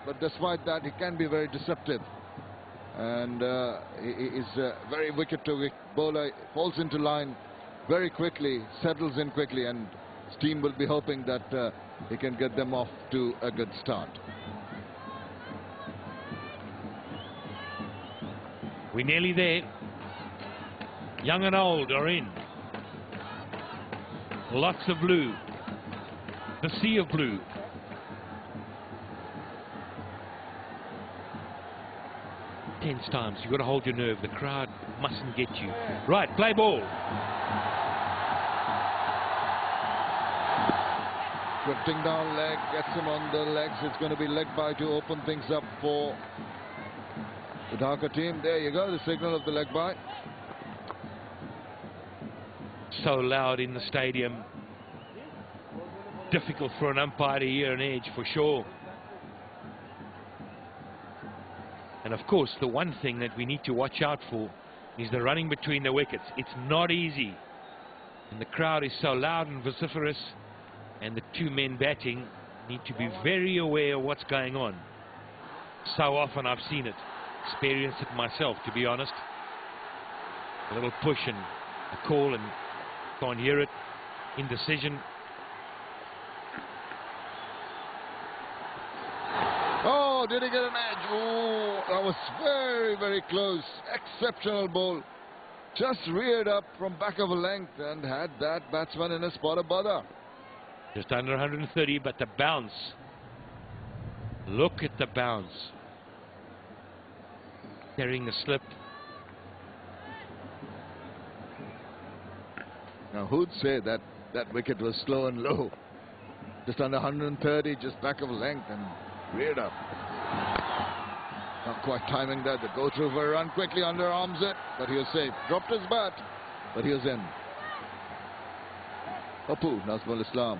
but despite that, he can be very deceptive. And he is a very wicket-to-wicket bowler. Falls into line very quickly, settles in quickly, and his team will be hoping that he can get them off to a good start. We're nearly there. Young and old are in. Lots of blue. The sea of blue. Tense times. You've got to hold your nerve. The crowd mustn't get you. Right, play ball. Drifting down leg, gets him on the legs. It's going to be leg bye to open things up for the Dhaka team. There you go, the signal of the leg bye. So loud in the stadium. Difficult for an umpire to hear an edge, for sure. And of course, the one thing that we need to watch out for is the running between the wickets. It's not easy. And the crowd is so loud and vociferous, and the two men batting need to be very aware of what's going on. So often I've seen it, experienced it myself, to be honest. A little push and a call and can't hear it. Indecision. Oh, did he get an edge? Oh, that was very, very close. Exceptional ball. Just reared up from back of a length and had that batsman in a spot of bother. Just under 130, but the bounce. Look at the bounce. Carrying the slip. Now, who'd say that that wicket was slow and low? Just under 130, just back of a length and reared up. Not quite timing that. The go through for a run, quickly underarms it, but he was safe. Dropped his bat, but he was in. Apu, Nazmul Islam.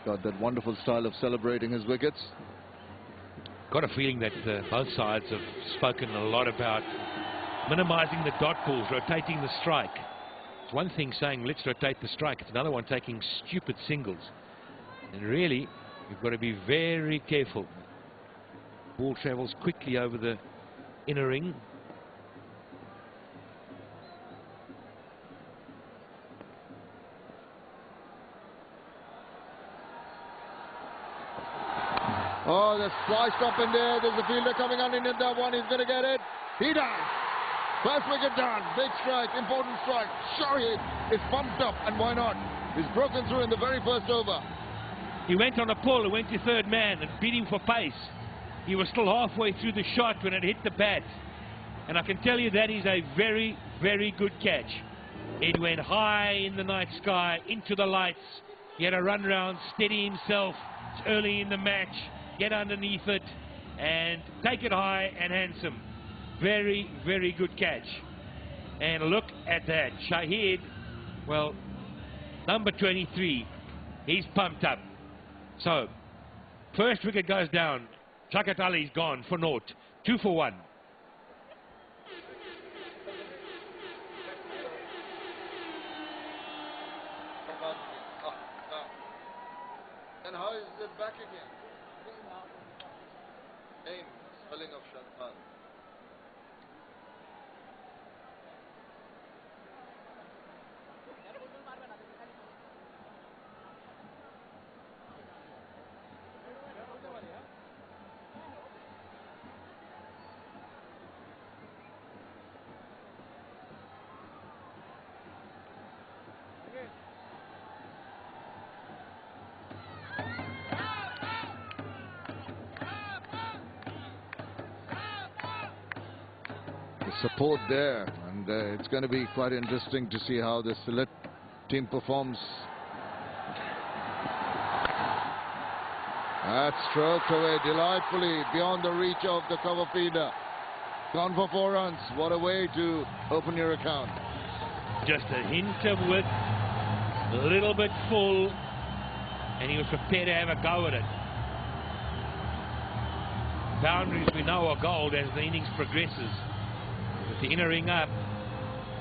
Got that wonderful style of celebrating his wickets. Got a feeling that both sides have spoken a lot about minimizing the dot balls, rotating the strike. It's one thing saying let's rotate the strike. It's another one taking stupid singles. And really, you've got to be very careful. Ball travels quickly over the inner ring. Oh, that's sliced up in there. There's a fielder coming on in that one. He's going to get it. He does. First wicket done. Big strike. Important strike. Sure, it's pumped up. And why not? He's broken through in the very first over. He went on a pull. He went to third man and beat him for pace. He was still halfway through the shot when it hit the bat. And I can tell you that is a very, very good catch. It went high in the night sky, into the lights. He had a run round, steady himself. It's early in the match. Get underneath it and take it high and handsome. Very, very good catch. And look at that. Shahid, well, number 23, he's pumped up. So, first wicket goes down. Chakat Ali's gone for naught. 2 for 1. And how is it back again? Name, spelling of Shahid. Support there, and it's going to be quite interesting to see how the Sylhet team performs. That's stroked away delightfully beyond the reach of the cover feeder. Gone for 4 runs. What a way to open your account. Just a hint of width, a little bit full, and he was prepared to have a go at it. Boundaries we know are gold as the innings progresses. With the inner ring up,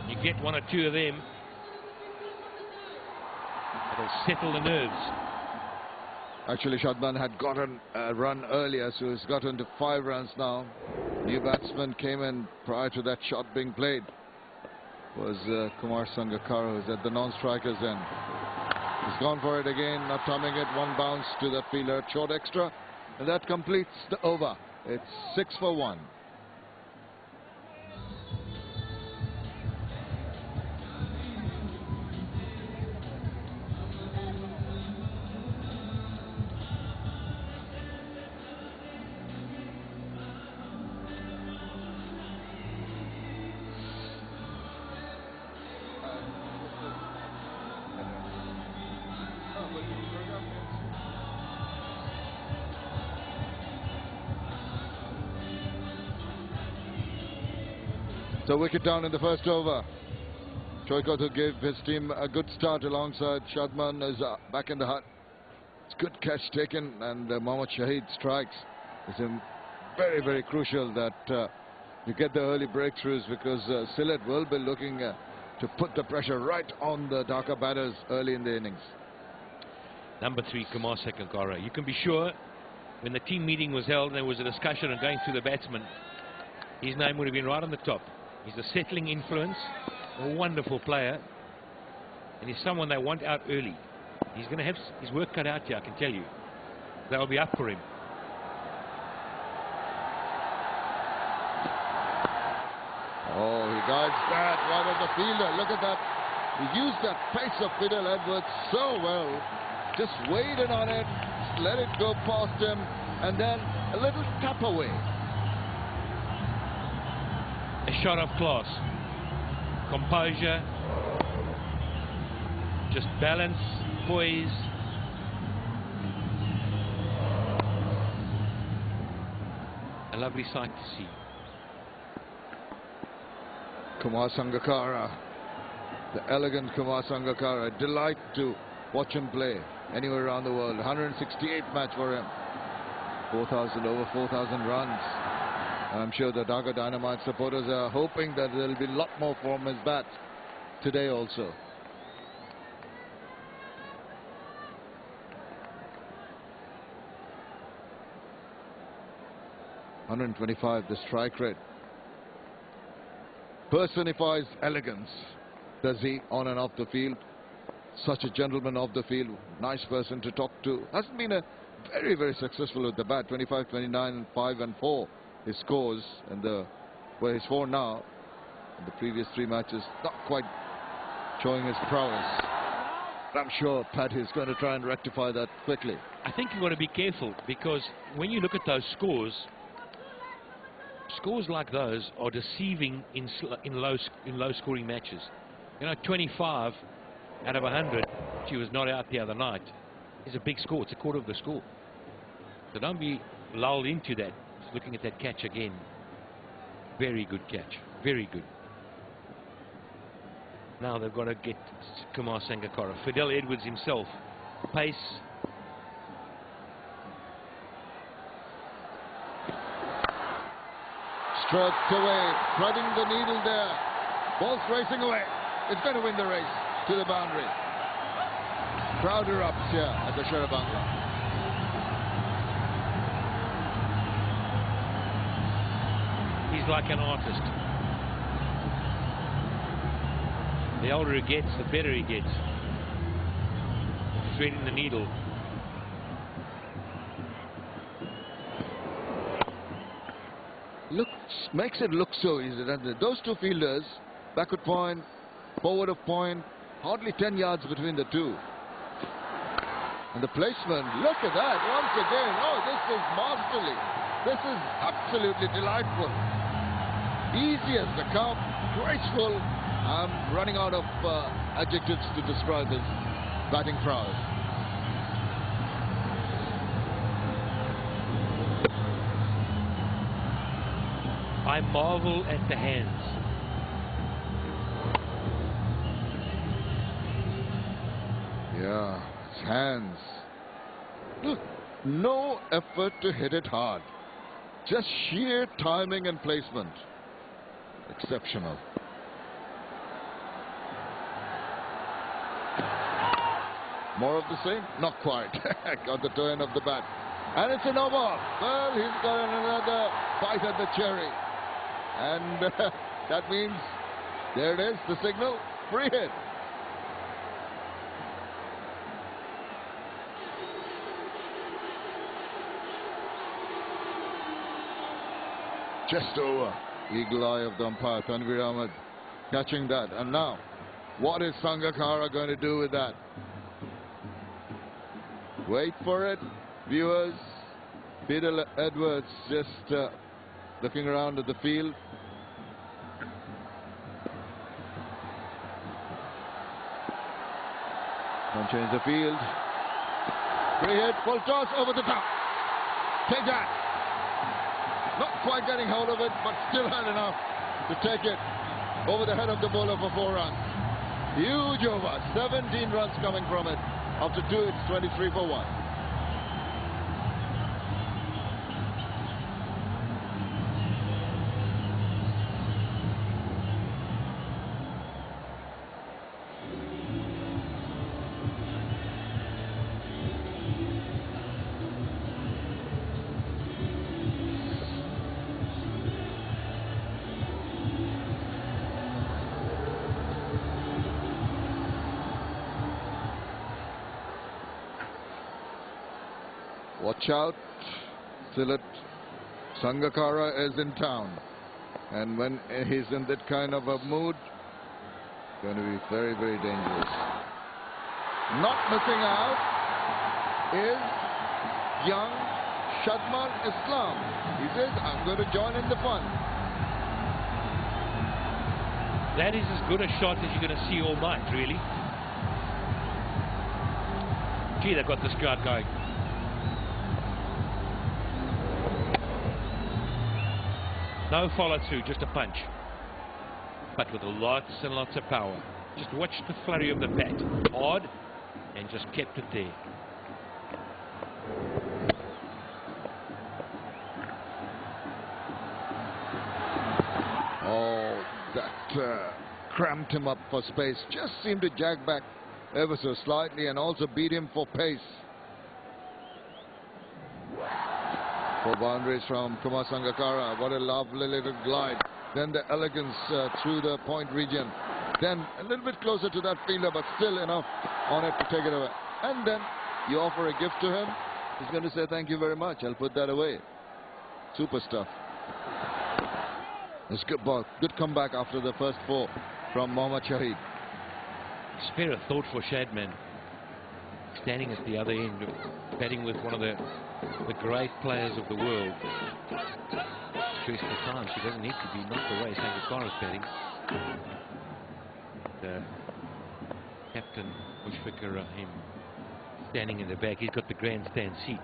you get 1 or 2 of them. It'll settle the nerves. Actually, Shadman had gotten a run earlier, so he's gotten to 5 runs now. New batsman came in prior to that shot being played. Was Kumar Sangakkara, who's at the non-strikers end. He's gone for it again, not timing it. One bounce to the fielder, short extra, and that completes the over. It's 6 for 1. So wicket down in the first over. Choikothu gave his team a good start alongside Shadman is back in the hut. It's good catch taken, and Mohammad Shahid strikes. It's very, very crucial that you get the early breakthroughs, because Sylhet will be looking to put the pressure right on the Dhaka batters early in the innings. Number 3, Kumar Sangakkara. You can be sure when the team meeting was held and there was a discussion on going through the batsmen, his name would have been right on the top. He's a settling influence, a wonderful player, and he's someone they want out early. He's going to have his work cut out here, I can tell you. They'll be up for him. Oh, he guides that right at the fielder. Look at that. He used that pace of Fidel Edwards so well. Just waited on it, let it go past him, and then a little tap away. A shot of class, composure, just balance, poise. A lovely sight to see. Kumar Sangakkara, the elegant Kumar Sangakkara, a delight to watch him play anywhere around the world. 168 match for him, over 4,000 runs. I'm sure the Dhaka Dynamites supporters are hoping that there will be a lot more from his bat today also. .125 the strike rate. Personifies elegance, does he, on and off the field. Such a gentleman off the field, nice person to talk to. Hasn't been a very, very successful with the bat. 25, 29, 5 and 4. His scores, and where he's 4 now. In the previous 3 matches, not quite showing his prowess. But I'm sure Pat is going to try and rectify that quickly. I think you've got to be careful, because when you look at those scores like those are deceiving in low scoring matches. You know, 25 out of 100, she was not out the other night, is a big score. It's a quarter of the score. So don't be lulled into that. Looking at that catch again. Very good catch. Very good. Now they've got to get Kumar Sangakkara. Fidel Edwards himself. Pace. Stroked away. Threading the needle there. Ball's racing away. It's going to win the race to the boundary. Crowd erupts here at the Sherabangla. He's like an artist. The older he gets, the better he gets. Threading the needle. Makes it look so easy, doesn't it? Those 2 fielders, backward point, forward of point, hardly 10 yards between the 2. And the placement, look at that once again. Oh, this is masterly. This is absolutely delightful. Easy as the cup, graceful. I'm running out of adjectives to describe his batting prowess. I marvel at the hands. Yeah, his hands. Look, no effort to hit it hard. Just sheer timing and placement. Exceptional. More of the same? Not quite. Got the toe end of the bat. And it's a no ball. Well, he's got another bite at the cherry. And that means, there it is, the signal, free hit. Just over. Eagle eye of the umpire, Tanvir Ahmed, catching that. And now, what is Sangakkara going to do with that? Wait for it, viewers. Peter Edwards just looking around at the field. Don't change the field. Free hit, full toss over the top. Take that. Not quite getting hold of it, but still had enough to take it over the head of the bowler for 4 runs. Huge over, 17 runs coming from it. After 2, it's 23 for 1. Watch out, Sylhet. Sangakkara is in town. And when he's in that kind of a mood, it's going to be very, very dangerous. Not missing out is young Shadman Islam. He says, I'm going to join in the fun. That is as good a shot as you're going to see all night, really. Gee, they've got this crowd going. No follow through, just a punch. But with lots and lots of power. Just watch the flurry of the bat. Odd, and just kept it there. Oh, that cramped him up for space. Just seemed to jag back ever so slightly and also beat him for pace. 4 boundaries from Kumar Sangakkara. What a lovely little glide. Then the elegance through the point region. Then a little bit closer to that fielder, but still enough on it to take it away. And then you offer a gift to him. He's going to say, thank you very much. I'll put that away. Super stuff. It's good ball. Good comeback after the first 4 from Mohammad Shahid. Spare a thought for Shadman. Standing at the other end, batting with one of the great players of the world. Stress the time, she doesn't need to be knocked away. Sangakkara's batting. The captain, Mushfiqur Rahim, standing in the back. He's got the grandstand seat.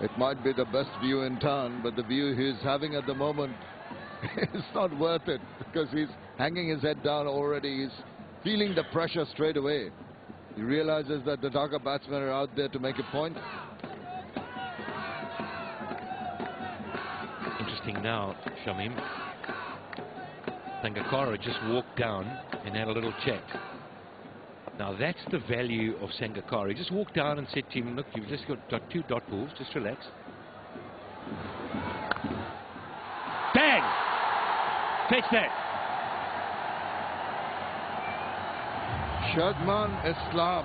It might be the best view in town, but the view he's having at the moment is not worth it, because he's hanging his head down already. He's feeling the pressure straight away. He realizes that the Dhaka batsmen are out there to make a point. Interesting now, Shamim. Sangakkara just walked down and had a little chat. Now that's the value of Sangakkara. He just walked down and said to him, look, you've just got 2 dot balls, just relax. Bang! Fetch that. Shadman Islam.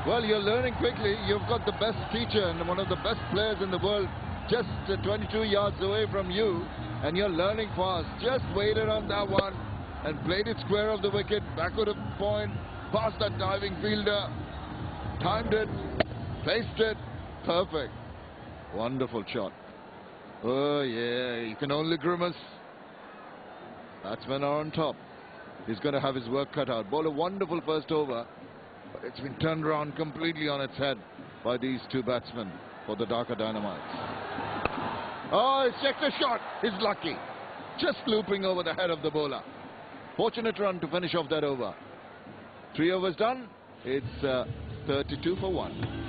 Well, you're learning quickly. You've got the best teacher and one of the best players in the world just 22 yards away from you, and you're learning fast. Just waited on that one and played it square of the wicket, backward of the point, past that diving fielder, timed it, placed it, perfect. Wonderful shot. Oh yeah, you can only grimace. Batsmen are on top. He's going to have his work cut out. Bowled a wonderful first over, but it's been turned around completely on its head by these 2 batsmen for the Dhaka Dynamites. Oh, he's checked a shot. He's lucky. Just looping over the head of the bowler. Fortunate run to finish off that over. 3 overs done. It's 32 for 1.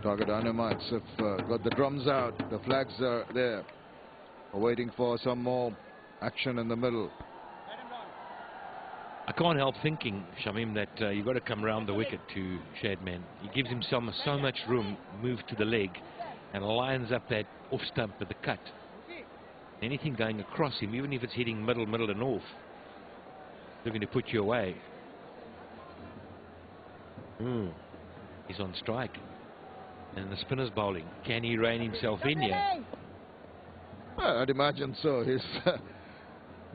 Dhaka Dynamites have got the drums out. The flags are there, waiting for some more action in the middle. I can't help thinking, Shamim, that you've got to come round the wicket to Shadman. He gives himself so much room, moves to the leg, and lines up that off stump with the cut. Anything going across him, even if it's hitting middle and off, they're going to put you away. He's on strike. And the spinner's bowling. Can he rein himself in here? Well, I'd imagine so. He's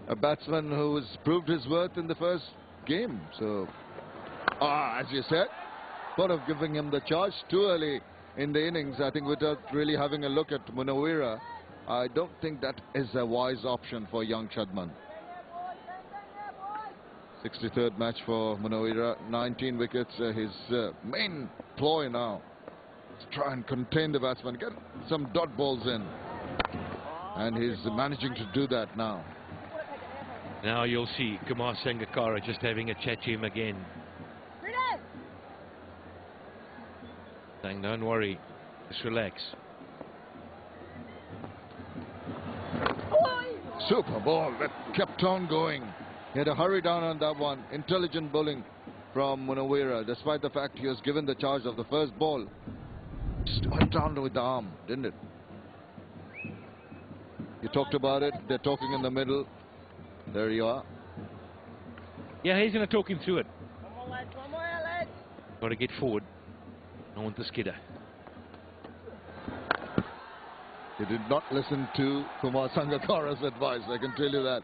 a batsman who has proved his worth in the first game. So, as you said, thought of giving him the charge too early in the innings. I think without really having a look at Munawira, I don't think that is a wise option for young Shadman. 63rd match for Munawira, 19 wickets. His main ploy now is try and contain the batsman, get some dot balls in, and he's managing to do that now. Now you'll see Kumar Sangakkara just having a chat to him again, saying, don't worry, just relax. Super ball that kept on going. He had to hurry down on that one. Intelligent bowling from Munawira, despite the fact he was given the charge of the first ball. Just went down with the arm, didn't it? You talked about it. They're talking in the middle. There you are. Yeah, he's going to talk him through it. Got to get forward. I want the skidder. He did not listen to Kumar Sangakkara's advice, I can tell you that.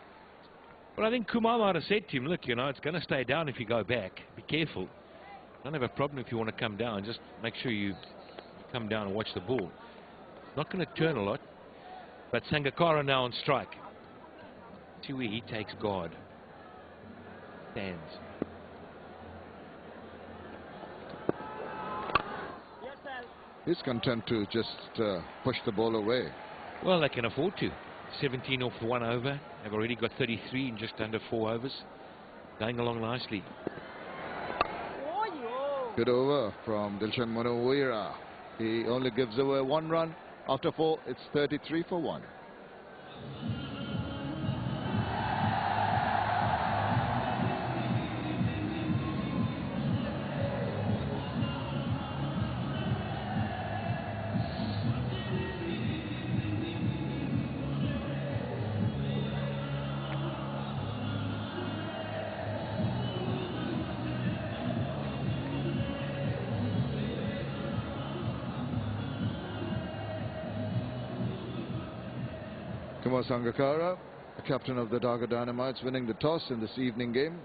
Well, I think Kumar might have said to him, look, you know, it's going to stay down if you go back. Be careful. Don't have a problem if you want to come down. Just make sure you come down and watch the ball. Not going to turn a lot. But Sangakkara now on strike. See where he takes guard. Stands. He's content to just push the ball away. Well, they can afford to. 17 off the 1 over. They've already got 33 in just under 4 overs. Going along nicely. Good over from Dilshan Munawira. He only gives away 1 run. After 4, it's 33 for 1. Kumar Sangakkara, the captain of the Dhaka Dynamites, winning the toss in this evening game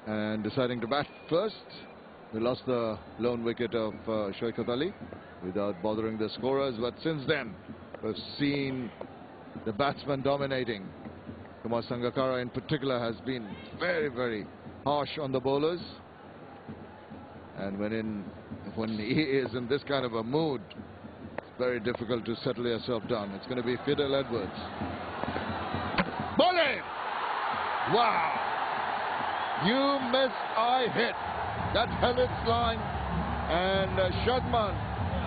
and deciding to bat first. They lost the lone wicket of Shaukat Ali without bothering the scorers, but since then we've seen the batsman dominating. Kumar Sangakkara in particular has been very, very harsh on the bowlers, and when he is in this kind of a mood, very difficult to settle yourself down. It's going to be Fidel Edwards. Bowling! Wow! You miss, I hit. That held its line. And Shadman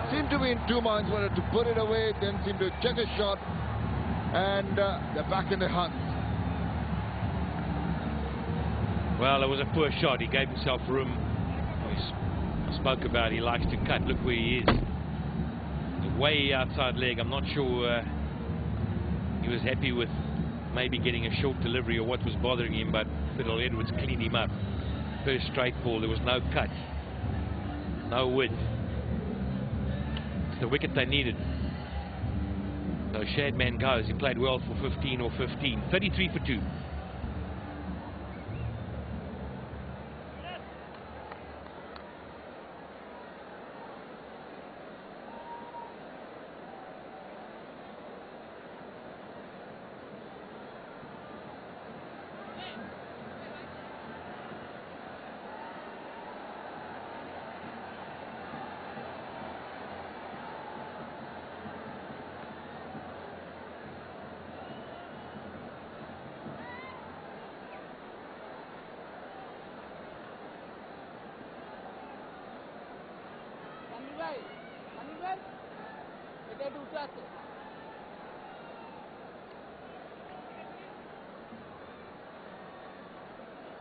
seemed to be in 2 minds whether to put it away, then seemed to check a shot. And they're back in the hunt. Well, it was a poor shot. He gave himself room. I spoke about he likes to cut. Look where he is. Way outside leg. I'm not sure he was happy with maybe getting a short delivery or what was bothering him, but Fidel Edwards cleaned him up. First straight ball, there was no cut, no width. It's the wicket they needed. So Shadman goes. He played well for 15 or 15. 33 for 2.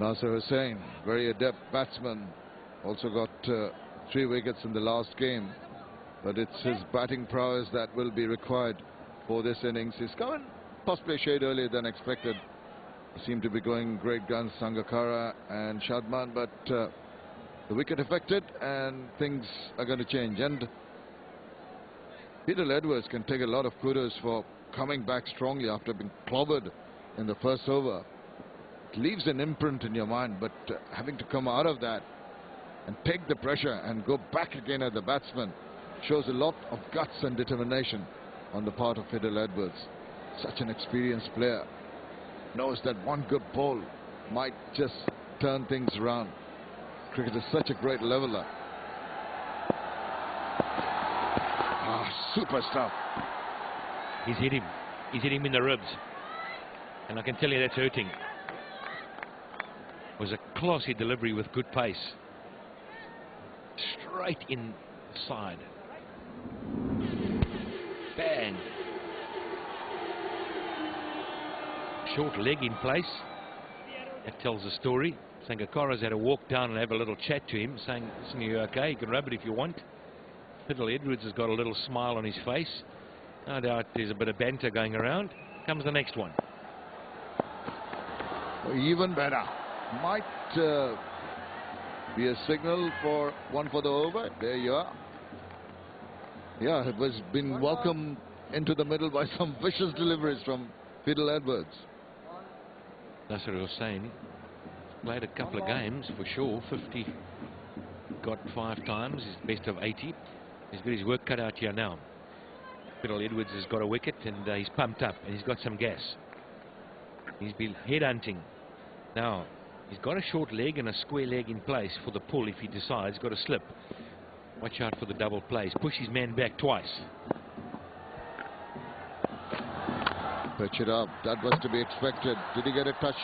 Nasser Hussain, very adept batsman, also got 3 wickets in the last game, but it's his batting prowess that will be required for this innings. He's come in possibly a shade earlier than expected. Seem to be going great guns, Sangakkara and Shadman, but the wicket affected and things are going to change. And Peter Edwards can take a lot of kudos for coming back strongly after being clobbered in the first over. It leaves an imprint in your mind, but having to come out of that and take the pressure and go back again at the batsman shows a lot of guts and determination on the part of Peter Edwards. Such an experienced player, knows that one good ball might just turn things around. Cricket is such a great leveler. Super stuff. He's hit him. He's hit him in the ribs, and I can tell you that's hurting. It was a classy delivery with good pace, straight inside. Bang. Short leg in place. That tells the story. Sangakkara's had a walk down and have a little chat to him, saying, listen, you're okay, you can rub it if you want. Peter Edwards has got a little smile on his face. No doubt there's a bit of banter going around. Comes the next one. Even better. Might be a signal for one for the over. There you are. Yeah, it was been welcomed into the middle by some vicious deliveries from Peter Edwards. Nasser Hussain played a couple of games for sure. 50 got 5 times, his best of 80. He's got his work cut out here now. Peter Edwards has got a wicket and he's pumped up and he's got some gas. He's been headhunting. Now he's got a short leg and a square leg in place for the pull if he decides. Got a slip. Watch out for the double plays. Push his man back twice. Pitch it up. That was to be expected. Did he get a touch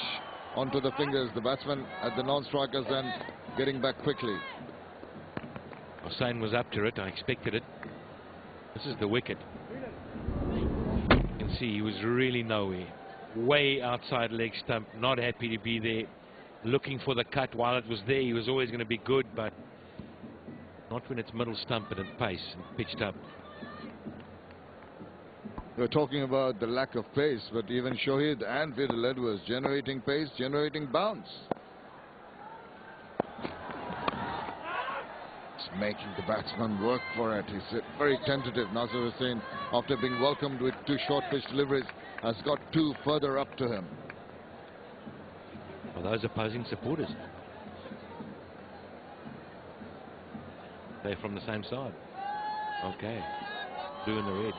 onto the fingers? The batsman at the non-strikers and getting back quickly. Hussain was up to it. I expected it. This is the wicket. You can see he was really nowhere. Way outside leg stump. Not happy to be there. Looking for the cut while it was there. He was always going to be good, but not when it's middle stump and at pace and pitched up. We're talking about the lack of pace, but even Shohid and Peter Edwards generating pace, generating bounce. It's making the batsman work for it. He's very tentative. Nasser Hussain, after being welcomed with 2 short pitch deliveries, has got 2 further up to him. Well, those opposing supporters. They're from the same side. Okay. Blue and the red.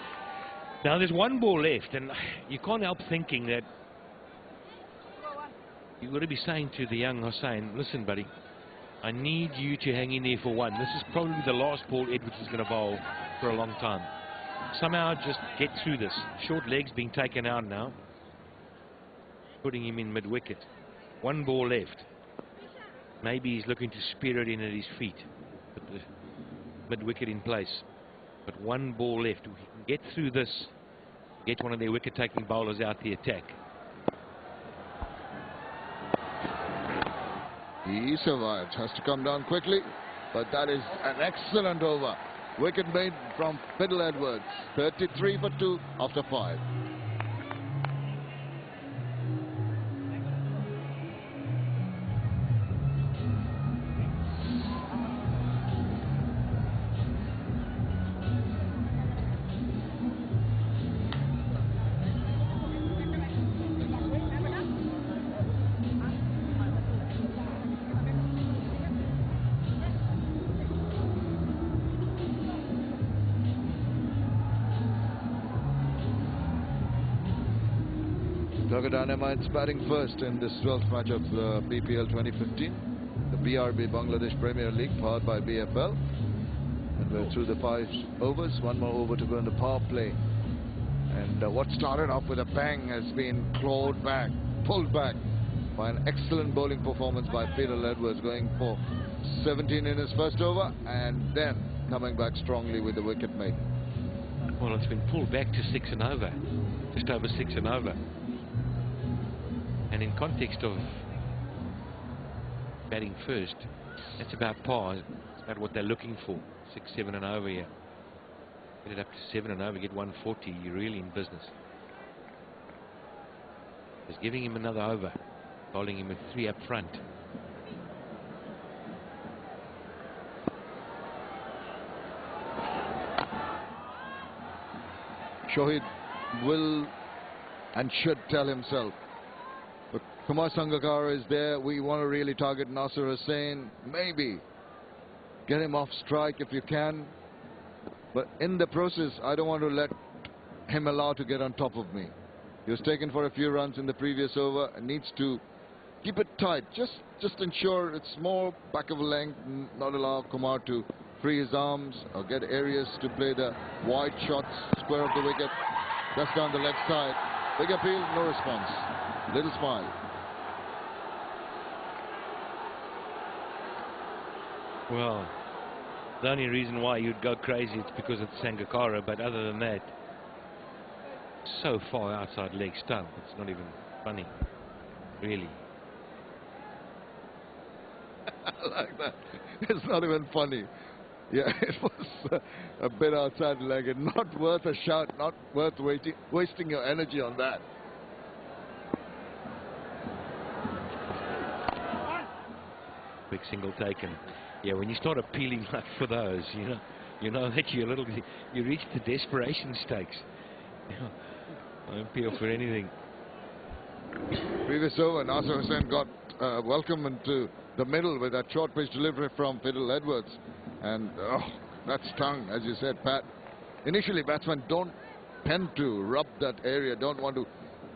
Now there's 1 ball left, and you can't help thinking that you've got to be saying to the young Hussain, listen, buddy, I need you to hang in there for 1. This is probably the last ball Edwards is going to bowl for a long time. Somehow just get through this. Short legs being taken out now. Putting him in mid-wicket. 1 ball left. Maybe he's looking to spear it in at his feet. Put the mid-wicket in place. But 1 ball left. We can get through this. Get one of their wicket-taking bowlers out the attack. He survived. Has to come down quickly. But that is an excellent over. Wicket made from Peter Edwards. 33 for 2 after 5. Dhaka Dynamites batting first in this 12th match of the BPL 2015, the BRB Bangladesh Premier League, powered by BFL. And we're through the 5 overs, 1 more over to go in the power play. And what started off with a bang has been clawed back, pulled back by an excellent bowling performance by Peter Edwards, going for 17 in his first over and then coming back strongly with the wicket, mate. Well, it's been pulled back to 6 and over, just over 6 and over. And in context of batting first, that's about par. It's about what they're looking for. 6, 7 and over here. Get it up to 7 and over, get 140. You're really in business. Just giving him another over, bowling him with 3 up front. Shoaib will and should tell himself, but Kumar Sangakkara is there. We want to really target Nasser Hussain. Maybe get him off strike if you can, but in the process I don't want to let him allow to get on top of me. He was taken for a few runs in the previous over and needs to keep it tight. Just ensure it's more back of length, not allow Kumar to free his arms or get areas to play the wide shots, square of the wicket. That's down the leg side. Big appeal, no response. Little smile. Well, the only reason why you'd go crazy is because it's Sangakkara, but other than that, so far outside leg stump, it's not even funny, really. I like that. It's not even funny. Yeah, it was a bit outside the leg and not worth a shot, not worth wasting your energy on that. Big single taken. Yeah, when you start appealing like for those, you know that you reach the desperation stakes. I appeal for anything. Previous over, Nasser Hussain got welcome into the middle with that short pitch delivery from Fiddle Edwards. And that stung, as you said, Pat. Initially, batsmen don't tend to rub that area, don't want to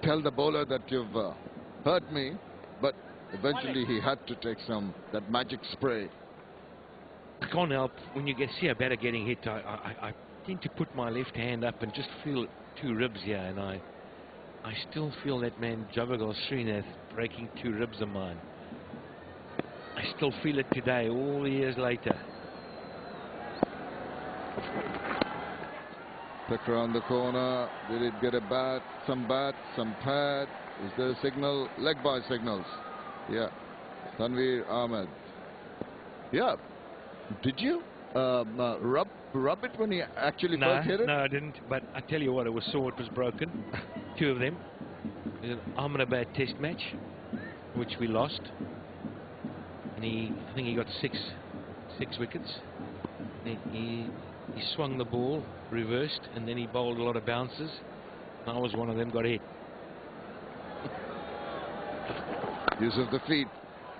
tell the bowler that you've hurt me, but eventually he had to take that magic spray. I can't help, when you see a batter getting hit, I tend to put my left hand up and just feel 2 ribs here, and I still feel that man Javagal Srinath breaking 2 ribs of mine. I still feel it today, all the years later. Took around the corner. Did it get a bat, some pad? Is there a signal? Leg by signals. Yeah. Tanveer Ahmed. Yeah. Did you rub it when he actually first hit it? No, I didn't. But I tell you what, it was sore. It was broken. 2 of them. It was an Ahmedabad Test match, which we lost. And I think he got six wickets. He swung the ball, reversed, and then he bowled a lot of bounces. And I was one of them, got hit. Use of the feet.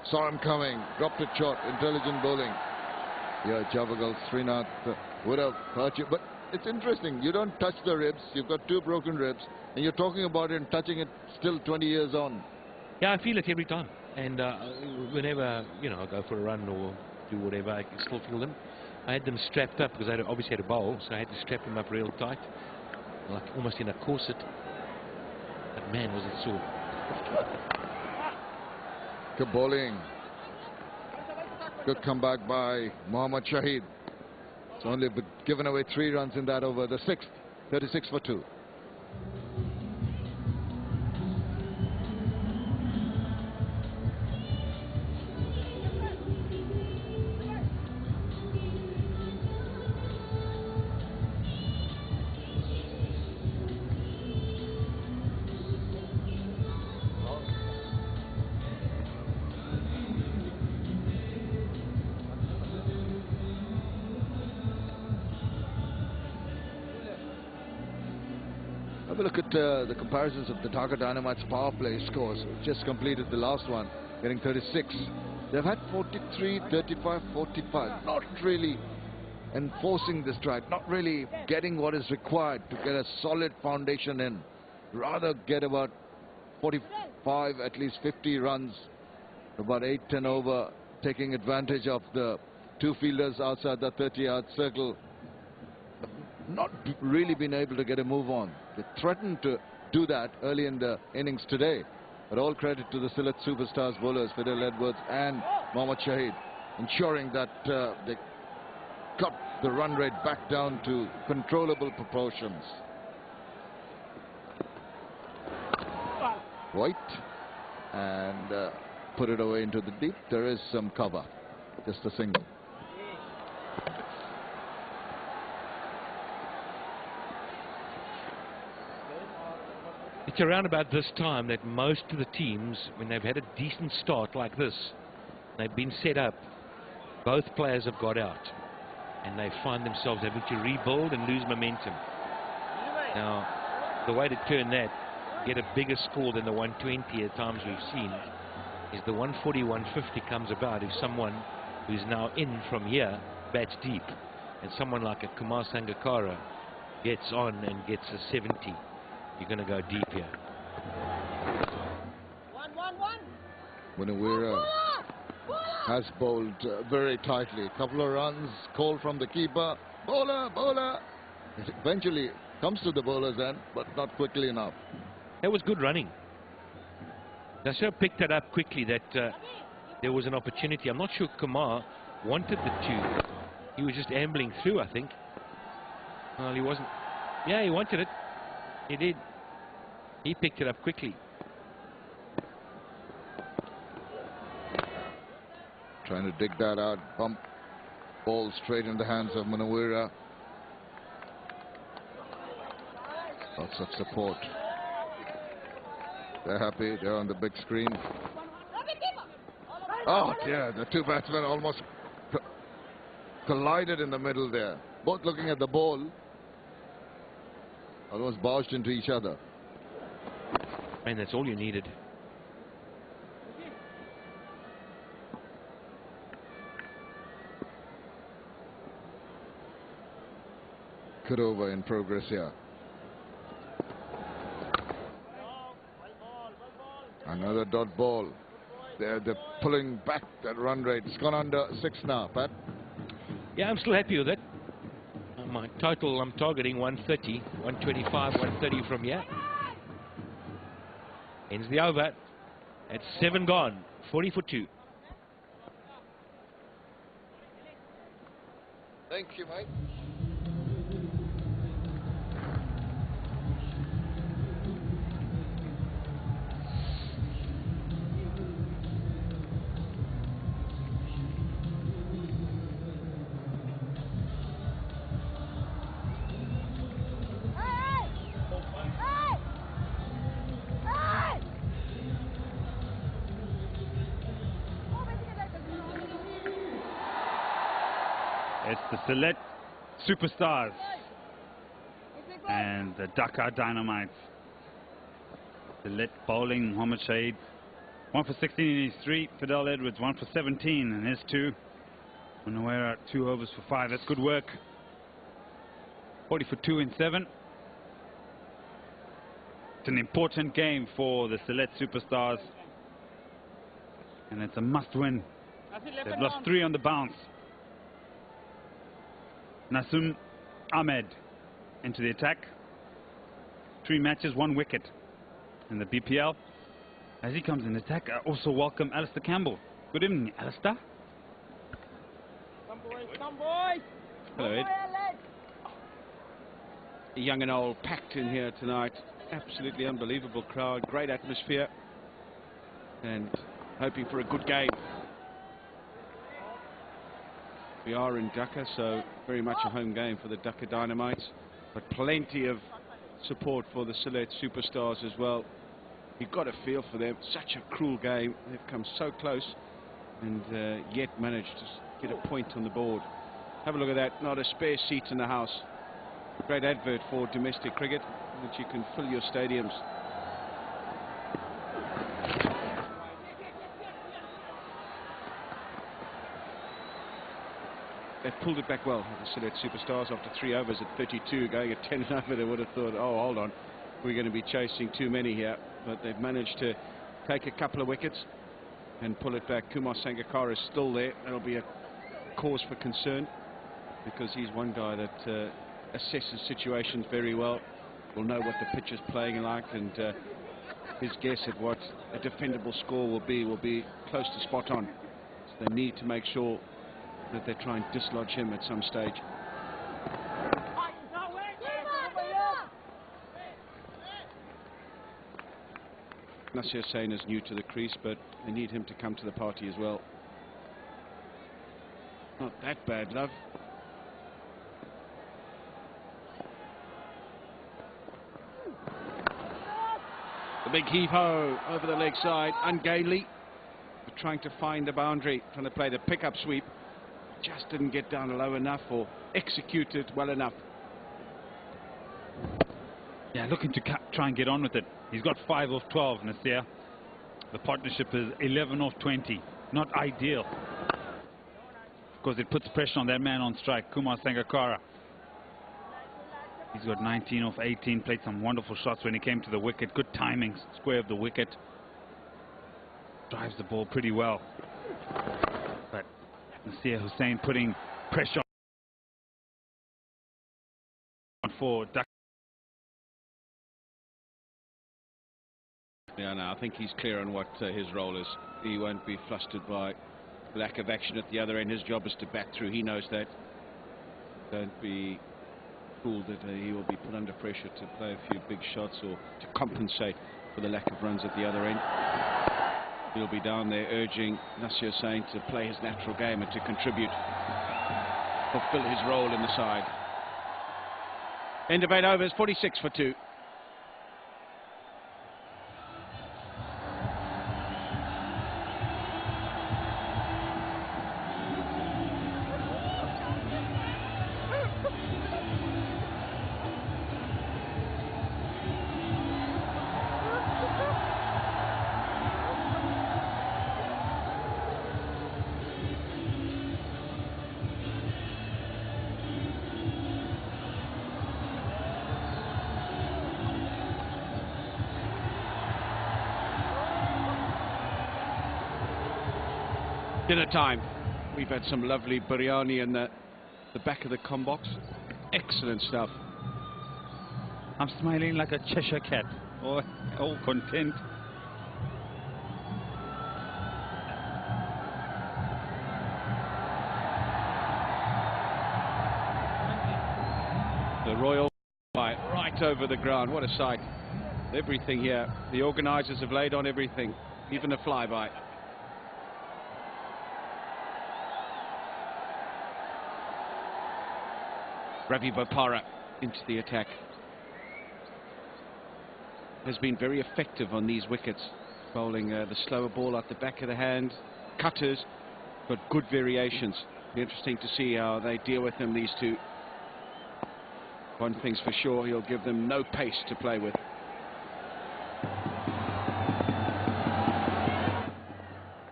Saw him coming. Dropped it short. Intelligent bowling. Yeah, Javagal Srinath would have hurt you. But it's interesting. You don't touch the ribs. You've got 2 broken ribs. And you're talking about it and touching it still 20 years on. Yeah, I feel it every time. And whenever, I go for a run or do whatever, I can still feel them. I had them strapped up because I obviously had a bowl, so I had to strap them up real tight, like almost in a corset. But man, was it sore. Good bowling. Good comeback by Mohammad Shahid. It's only given away 3 runs in that over. The 6th, 36 for 2. Have a look at the comparisons of the Dhaka Dynamites power play scores. Just completed the last one, getting 36. They've had 43, 35, 45. Not really enforcing the strike, not really getting what is required to get a solid foundation in. Rather get about 45, at least 50 runs, about 8, 10 over, taking advantage of the 2 fielders outside the 30-yard circle. Not really been able to get a move on. They threatened to do that early in the innings today. But all credit to the Sylhet superstars bowlers, Fiddle Edwards and Mohammad Shahid, ensuring that they cut the run rate back down to controllable proportions. White, and put it away into the deep. There is some cover, just a single. It's around about this time that most of the teams, when they've had a decent start like this, they've been set up, both players have got out and they find themselves having to rebuild and lose momentum. Now, the way to turn that, get a bigger score than the 120 at times we've seen, is the 140, 150 comes about if someone who's now in from here bats deep, and someone like a Kumar Sangakkara gets on and gets a 70. You're going to go deep here. Munawira has bowled very tightly. A couple of runs called from the keeper. Bowler, bowler. It eventually comes to the bowler's end, but not quickly enough. That was good running. Dasha picked it up quickly that there was an opportunity. I'm not sure Kumar wanted the two. He was just ambling through, I think. Well, he wasn't. Yeah, he wanted it. He did. He picked it up quickly. Trying to dig that out. Bump. Ball straight in the hands of Munawira. Lots of support. They're happy. They're on the big screen. Oh dear, the two batsmen almost collided in the middle there. Both looking at the ball. Almost barged into each other. And that's all you needed. Good over in progress here. Another dot ball. They're pulling back that run rate. It's gone under 6 now, Pat. Yeah, I'm still happy with it. My total, I'm targeting 130, 125, 130 from here. Ends the over. It's 7 gone. 40 for 2. Thank you, mate. It's the Sylhet Superstars and the Dhaka Dynamites. Sylhet bowling, Mohammad Shahid 1 for 16 in his 3. Fidel Edwards 1 for 17 in his 2. Munawira 2 overs for 5. That's good work. 40 for 2 in 7. It's an important game for the Sylhet Superstars, and it's a must-win. They've lost 3 on the bounce. Nasum Ahmed into the attack. 3 matches, 1 wicket in the BPL. As he comes in attack, I also welcome Alistair Campbell. Good evening, Alistair. Come boys. Hello, Ed. Young and old packed in here tonight. Absolutely unbelievable crowd, great atmosphere, and hoping for a good game. We are in Dhaka, so very much a home game for the Dhaka Dynamites, but plenty of support for the Sylhet Superstars as well. You've got a feel for them. Such a cruel game. They've come so close and yet managed to get a point on the board. Have a look at that. Not a spare seat in the house. Great advert for domestic cricket, that you can fill your stadiums. They've pulled it back well, the Sylhet Superstars, after 3 overs at 32, going at 10 over. They would have thought, oh, hold on, we're going to be chasing too many here. But they've managed to take a couple of wickets and pull it back. Kumar Sangakkara is still there. That'll be a cause for concern, because he's one guy that assesses situations very well, will know what the pitch is playing like, and his guess at what a defendable score will be close to spot on. So they need to make sure that they try and dislodge him at some stage. Nasir Hussain is new to the crease, but they need him to come to the party as well. Not that bad, love. The big heave-ho over the leg side, ungainly. But trying to find the boundary, trying to play the pickup sweep. Just didn't get down low enough or execute it well enough. Yeah, looking to try and get on with it. He's got 5 off 12, Nasir. The partnership is 11 off 20. Not ideal, because it puts pressure on that man on strike, Kumar Sangakkara. He's got 19 off 18, played some wonderful shots when he came to the wicket. Good timing, square of the wicket. Drives the ball pretty well. But Nasir Hussain putting pressure on for Dhaka. Yeah, no, I think he's clear on what his role is. He won't be flustered by lack of action at the other end. His job is to bat through. He knows that. Don't be fooled that he will be put under pressure to play a few big shots or to compensate for the lack of runs at the other end. He'll be down there urging Nasir Hussain to play his natural game and to contribute, fulfill his role in the side. End of 8 overs, 46 for 2. Dinner time. We've had some lovely biryani in the back of the com box. Excellent stuff. I'm smiling like a Cheshire cat. Oh, all content. The Royal right over the ground. What a sight. Everything here. The organisers have laid on everything, even a flyby. Ravi Bopara into the attack. Has been very effective on these wickets, bowling the slower ball at the back of the hand, cutters, but good variations. Be interesting to see how they deal with him, these two. One thing's for sure, he'll give them no pace to play with.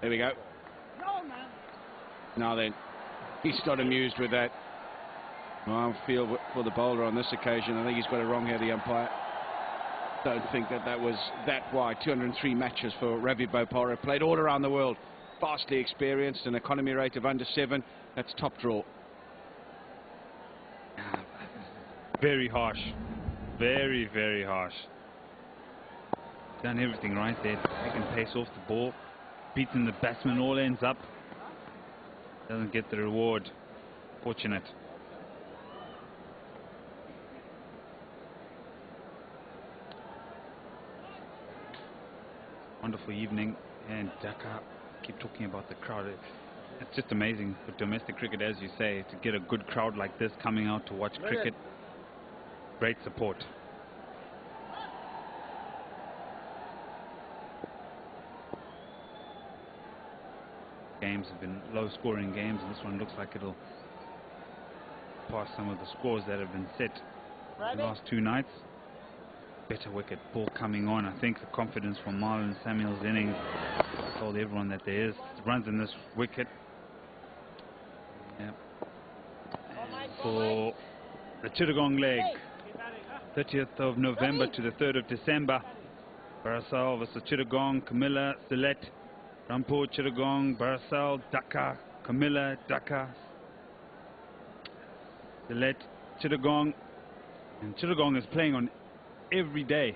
There we go. Now then, he's not amused with that. Well, I feel for the bowler on this occasion. I think he's got it wrong here, the umpire. Don't think that was that wide. 203 matches for Ravi Bopara. Played all around the world. Vastly experienced, an economy rate of under 7. That's top draw. Very harsh. Very, very harsh. Done everything right there. Taking pace off the ball. Beating the batsman all ends up. Doesn't get the reward. Fortunate. Wonderful evening, and Dhaka, keep talking about the crowd. It's just amazing for domestic cricket, as you say, to get a good crowd like this coming out to watch cricket. Great support. Games have been low-scoring games, and this one looks like it'll pass some of the scores that have been set the last 2 nights. Better wicket, ball coming on. I think the confidence from Marlon Samuel's innings told everyone that there is runs in this wicket. Yep. And for the Chittagong leg, 30th of November to the 3rd of December. Barasal versus Chittagong, Camilla, Sylhet, Rampur, Chittagong, Barasal, Dhaka, Camilla, Dhaka, Sylhet, Chittagong. And Chittagong is playing on every day.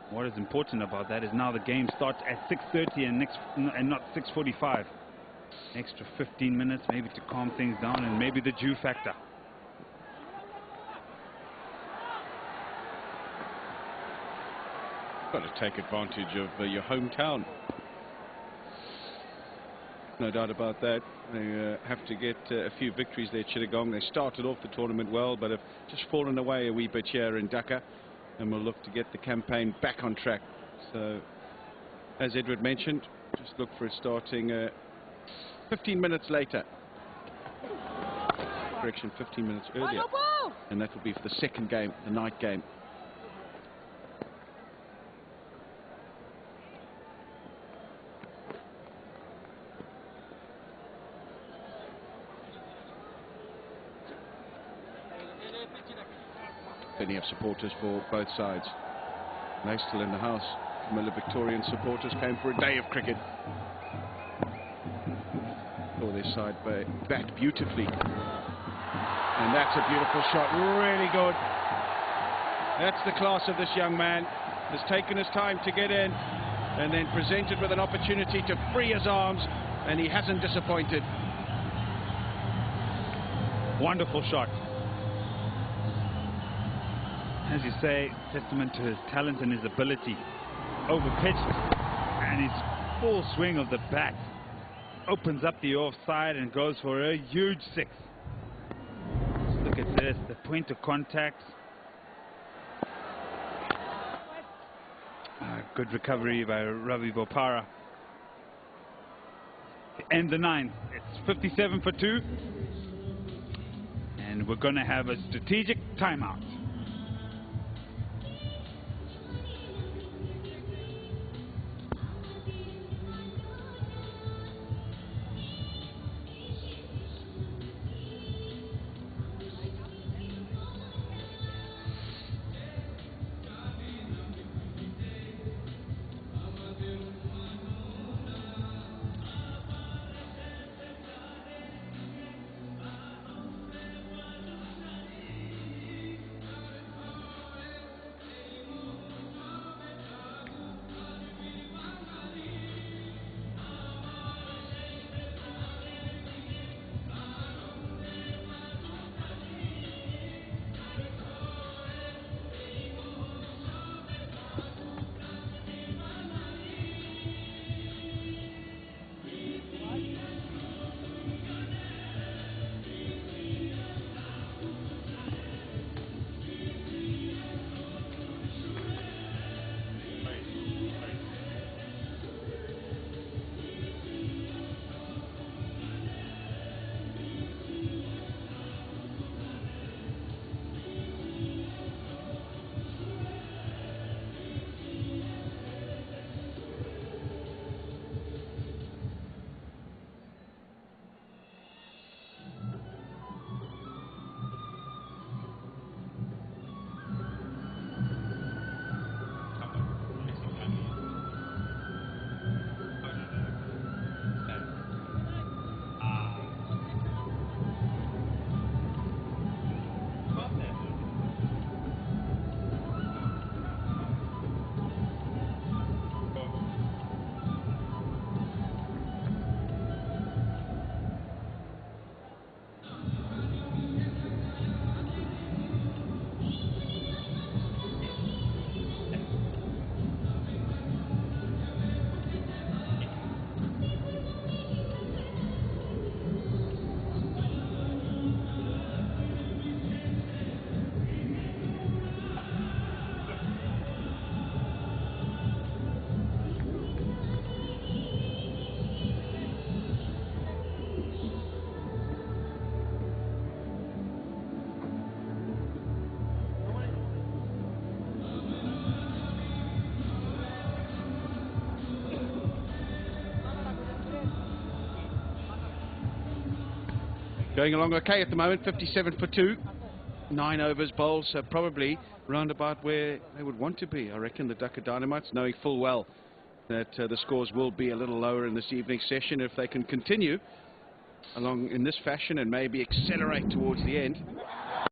What is important about that is now the game starts at 6:30 and not 6:45. Extra 15 minutes maybe to calm things down, and maybe the dew factor. Got to take advantage of your hometown. No doubt about that. They have to get a few victories there, Chittagong. They started off the tournament well, but have just fallen away a wee bit here in Dhaka, and will look to get the campaign back on track. So, as Edward mentioned, just look for it starting 15 minutes later. Correction, 15 minutes earlier. And that will be for the second game, the night game. Plenty of supporters for both sides. They're still in the house. Miller Victorian supporters came for a day of cricket. Oh, this side bat beautifully. And that's a beautiful shot. Really good. That's the class of this young man. Has taken his time to get in and then presented with an opportunity to free his arms, and he hasn't disappointed. Wonderful shot. As you say, testament to his talent and his ability. Over pitched, and his full swing of the bat opens up the offside and goes for a huge six. Look at this, the point of contact. Good recovery by Ravi Bopara. And the 9. It's 57 for 2. And we're going to have a strategic timeout. Going along okay at the moment, 57 for 2. 9 overs bowls, so probably round about where they would want to be. I reckon the Dhaka Dynamites, knowing full well that the scores will be a little lower in this evening's session. If they can continue along in this fashion and maybe accelerate towards the end,